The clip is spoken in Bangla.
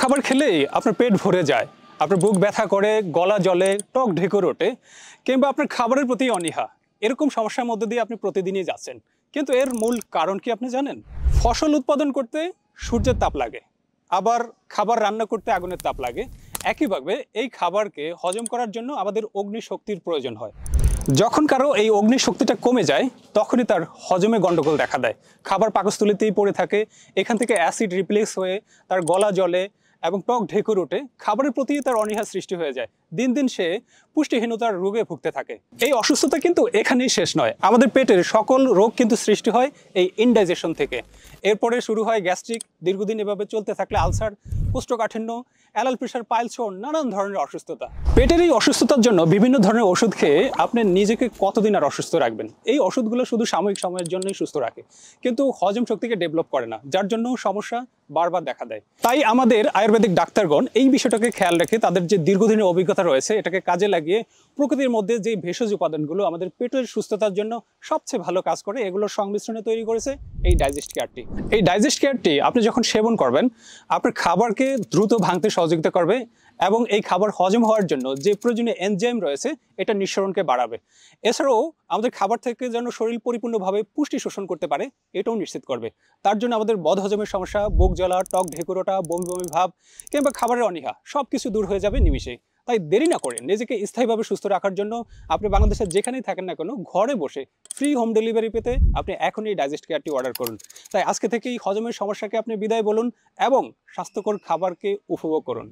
খাবার খেলেই আপনার পেট ভরে যায়, আপনার বুক ব্যথা করে, গলা জ্বলে, টক ঢেকুর ওঠে, কিংবা আপনার খাবারের প্রতি অনীহা, এরকম সমস্যার মধ্যে দিয়ে আপনি প্রতিদিনই যাচ্ছেন। কিন্তু এর মূল কারণ কি আপনি জানেন? ফসল উৎপাদন করতে সূর্যের তাপ লাগে, আবার খাবার রান্না করতে আগুনের তাপ লাগে। একইভাবে এই খাবারকে হজম করার জন্য আমাদের অগ্নিশক্তির প্রয়োজন হয়। যখন কারো এই অগ্নিশক্তিটা কমে যায়, তখনই তার হজমে গন্ডগোল দেখা দেয়। খাবার পাকস্থলীতেই পড়ে থাকে, এখান থেকে অ্যাসিড রিপ্লেক্স হয়ে তার গলা জ্বলে এবং টক ঢেকুর ওঠে, খাবারের প্রতি তার অনীহা সৃষ্টি হয়ে যায়। দিন দিন সে পুষ্টিহীনতার রোগে ভুগতে থাকে। এই অসুস্থতা কিন্তু এখানেই শেষ নয়, আমাদের পেটের সকল রোগ কিন্তু সৃষ্টি হয় এই ইনডাইজেশন থেকে। এরপরে শুরু হয় গ্যাস্ট্রিক, দীর্ঘদিন এভাবে চলতে থাকলে আলসার, কোষ্ঠকাঠিন্য, অ্যালাল প্রেশার, পাইলস সহ নানান ধরনের অসুস্থতা। পেটের এই অসুস্থতার জন্য বিভিন্ন ধরনের ওষুধ খেয়ে আপনি নিজেকে কতদিন আর অসুস্থ রাখবেন? এই ওষুধগুলো শুধু সাময়িক সময়ের জন্যই সুস্থ রাখে, কিন্তু হজম শক্তিকে ডেভেলপ করে না, যার জন্য সমস্যা বারবার দেখা দেয়। তাই আমাদের আয়ুর্বেদিক ডাক্তারগণ এই বিষয়টাকে খেয়াল রেখে তাদের যে দীর্ঘদিনের অভিজ্ঞতা রয়েছে এটাকে কাজে লাগিয়ে প্রকৃতির মধ্যে যে ভেষজ উপাদানগুলো আমাদের পেটের সুস্থতার জন্য সবচেয়ে ভালো কাজ করে, এগুলোর সংমিশ্রণে তৈরি করেছে এই ডাইজেস্ট কেয়ারটি। এই ডাইজেস্ট কেয়ারটি আপনি যখন সেবন করবেন, আপনার খাবারকে দ্রুত ভাঙতে সহযোগিতা করবে এবং এই খাবার হজম হওয়ার জন্য যে প্রয়োজনীয় এনজাইম রয়েছে এটা নিঃসরণকে বাড়াবে। এছাড়াও আমাদের খাবার থেকে যেন শরীর পরিপূর্ণভাবে পুষ্টি শোষণ করতে পারে এটাও নিশ্চিত করবে। তার জন্য আমাদের বদহজমের সমস্যা, বুক জ্বলা, টক ঢেকুর ওঠা, বমি বমি ভাব কিংবা খাবারের অনীহা সবকিছু দূর হয়ে যাবে নিমিষেই। তাই দেরি না করে নিজেকে স্থায়ীভাবে সুস্থ রাখার জন্য আপনি বাংলাদেশের যেখানেই থাকেন না কেন, ঘরে বসে ফ্রি হোম ডেলিভারি পেতে আপনি এখনই ডাইজেস্ট কেয়ারটি অর্ডার করুন। তাই আজকে থেকেই হজমের সমস্যাকে আপনি বিদায় বলুন এবং স্বাস্থ্যকর খাবারকে উপভোগ করুন।